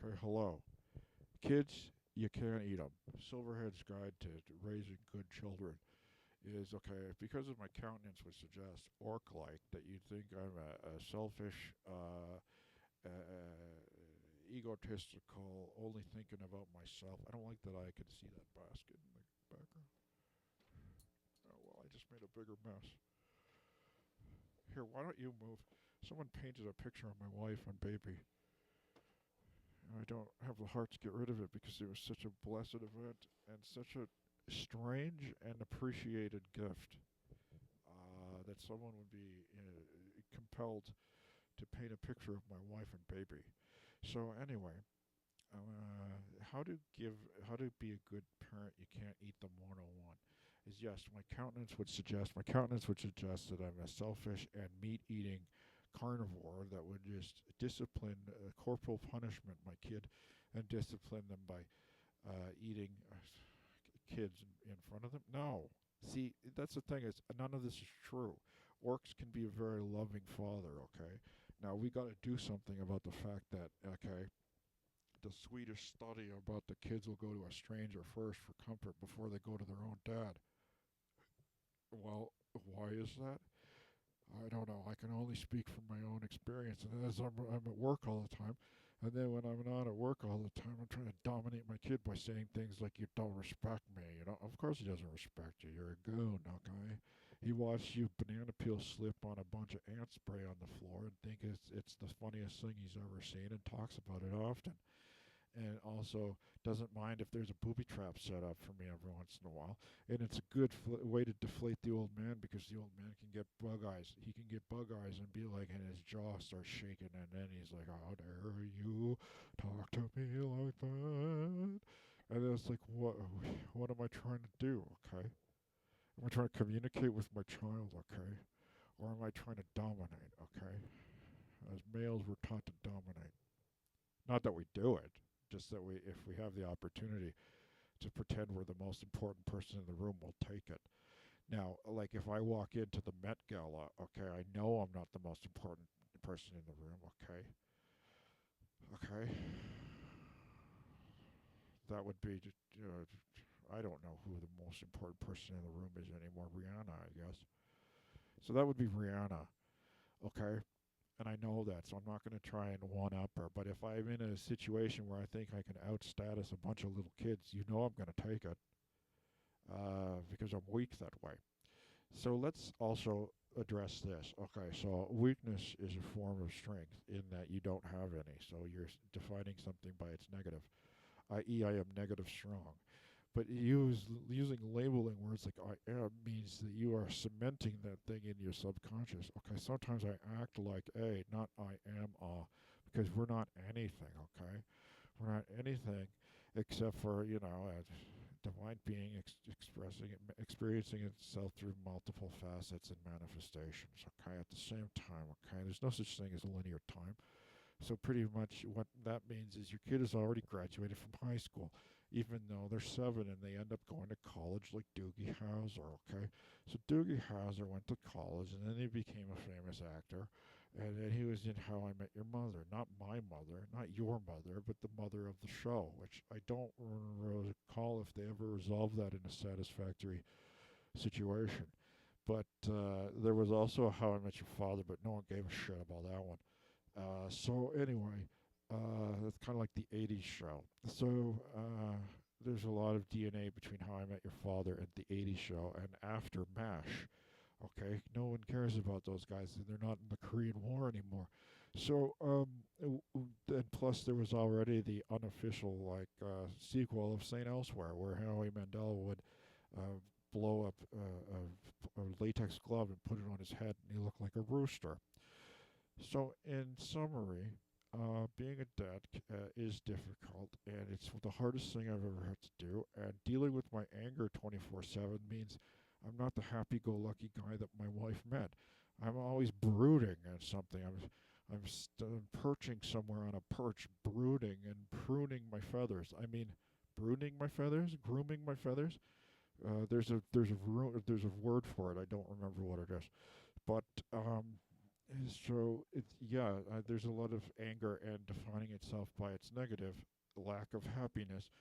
Okay, hello. Kids, you can't eat them. Silverhead's Guide to Raising Good Children is okay, because of my countenance would suggest orc like that you'd think I'm a selfish, egotistical, only thinking about myself. I don't like that I can see that basket in the background. Oh, well, I just made a bigger mess. Here, why don't you move? Someone painted a picture of my wife and baby. I don't have the heart to get rid of it because it was such a blessed event and such a strange and appreciated gift that someone would be compelled to paint a picture of my wife and baby. So anyway, how to be a good parent? You can't eat them 101. Is yes, my countenance would suggest that I'm a selfish and meat eating carnivore that would just discipline corporal punishment my kid and discipline them by eating kids in front of them. No. See, that's the thing is none of this is true. Orcs can be a very loving father, okay? Now we got to do something about the fact that okay, the Swedish study about the kids will go to a stranger first for comfort before they go to their own dad. Well, why is that? I don't know. I can only speak from my own experience. And as I'm at work all the time, and then when I'm not at work all the time, I'm trying to dominate my kid by saying things like, "You don't respect me." You know, of course he doesn't respect you. You're a goon, okay? He watched you banana peel slip on a bunch of ant spray on the floor and think it's the funniest thing he's ever seen and talks about it often, and also doesn't mind if there's a booby trap set up for me every once in a while. And it's a good way to deflate the old man because the old man can get bug eyes. He can get bug eyes and be like, and his jaw starts shaking, and then he's like, "How dare you talk to me like that?" And then it's like, what am I trying to do? Okay, am I trying to communicate with my child? Okay, or am I trying to dominate? Okay, as males, we're taught to dominate. Not that we do it, just that if we have the opportunity to pretend we're the most important person in the room, we'll take it. Now, like if I walk into the Met Gala, okay, I know I'm not the most important person in the room, okay? Okay? That would be, I don't know who the most important person in the room is anymore. Rihanna, I guess. So that would be Rihanna, okay? And I know that, so I'm not going to try and one up her. But if I'm in a situation where I think I can outstatus a bunch of little kids, you know I'm going to take it because I'm weak that way. So let's also address this. Okay, so weakness is a form of strength in that you don't have any. So you're defining something by its negative, i.e., I am negative strong. But using labeling words like I am means that you are cementing that thing in your subconscious. Okay, sometimes I act like a, not I am a, because we're not anything, okay? We're not anything except for, a divine being experiencing itself through multiple facets and manifestations, okay, at the same time, okay? There's no such thing as a linear time. So pretty much what that means is your kid has already graduated from high school, even though they're 7 and they end up going to college like Doogie Howser. Okay, so Doogie Howser went to college and then he became a famous actor, and then he was in How I Met Your Mother, not my mother, not your mother, but the mother of the show, which I don't recall if they ever resolved that in a satisfactory situation. But there was also How I Met Your Father, but no one gave a shit about that one. So anyway, it's kind of like the '80s show. So there's a lot of DNA between How I Met Your Father and the '80s show, and after MASH. Okay, no one cares about those guys. They're not in the Korean War anymore. So, and plus there was already the unofficial sequel of Saint Elsewhere, where Howie Mandel would uh, blow up a latex glove and put it on his head, and he looked like a rooster. So, in summary, being a dad is difficult, and it's the hardest thing I've ever had to do. And dealing with my anger 24/7 means I'm not the happy-go-lucky guy that my wife met. I'm always brooding at something. I'm perching somewhere on a perch, brooding and pruning my feathers. I mean, pruning my feathers, grooming my feathers. There's a word for it. I don't remember what it is, but So there's a lot of anger and defining itself by its negative, lack of happiness,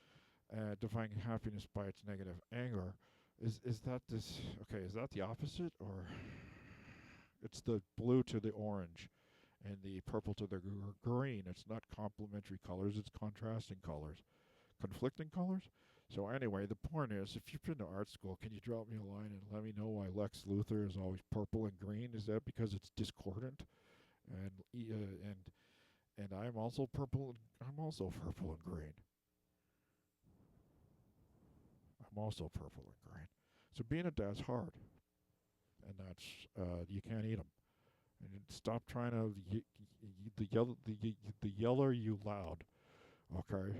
defining happiness by its negative anger. Is that this? Okay, is that the opposite, or it's the blue to the orange, and the purple to the green? It's not complementary colors; it's contrasting colors, conflicting colors. So anyway, the point is, if you've been to art school, can you drop me a line and let me know why Lex Luthor is always purple and green? Is that because it's discordant? And and I'm also purple. I'm also purple and green. I'm also purple and green. So being a dad's hard, and that's you can't eat them. And stop trying to the yeller you loud. Okay,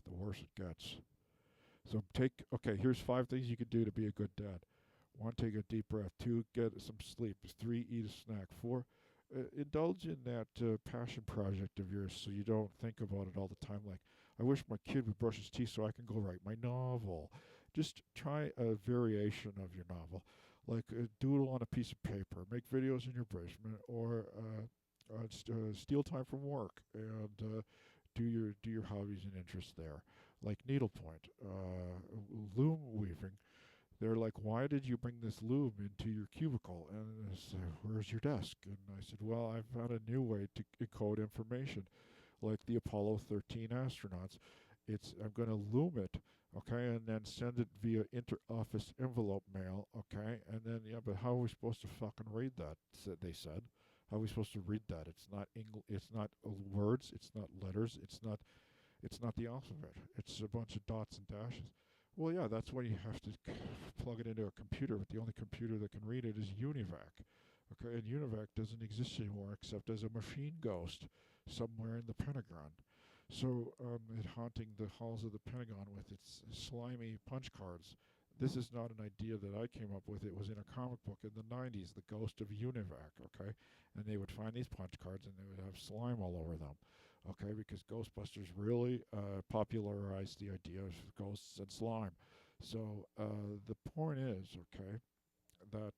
the worse it gets. So okay. Here's 5 things you can do to be a good dad. 1, take a deep breath. 2, get some sleep. 3, eat a snack. 4, indulge in that passion project of yours so you don't think about it all the time. Like, I wish my kid would brush his teeth so I can go write my novel. Just try a variation of your novel. Like, doodle on a piece of paper, make videos in your basement, or steal time from work and do your hobbies and interests there. Like needlepoint, loom weaving, they're like, why did you bring this loom into your cubicle? And I said, where's your desk? And I said, well, I've found a new way to encode information, like the Apollo 13 astronauts. I'm going to loom it, okay, and then send it via inter-office envelope mail, okay, and then yeah, but how are we supposed to fucking read that? They said, how are we supposed to read that? It's not It's not words. It's not letters. It's not the alphabet. It's a bunch of dots and dashes. Well, yeah, that's why you have to plug it into a computer, but the only computer that can read it is UNIVAC. Okay, and UNIVAC doesn't exist anymore except as a machine ghost somewhere in the Pentagon. So, it haunting the halls of the Pentagon with its slimy punch cards. This is not an idea that I came up with. It was in a comic book in the 90s, The Ghost of Univac, okay? And they would find these punch cards and they would have slime all over them, okay? Because Ghostbusters really popularized the idea of ghosts and slime. So the point is, okay, that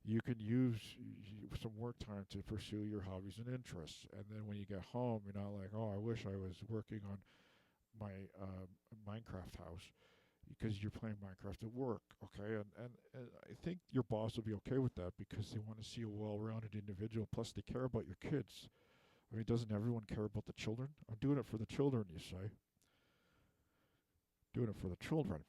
you can use some work time to pursue your hobbies and interests. And then when you get home, you're not like, oh, I wish I was working on my Minecraft house because you're playing Minecraft at work, okay? And I think your boss will be okay with that because they want to see a well-rounded individual. Plus, they care about your kids. I mean, doesn't everyone care about the children? I'm doing it for the children, you say. Doing it for the children.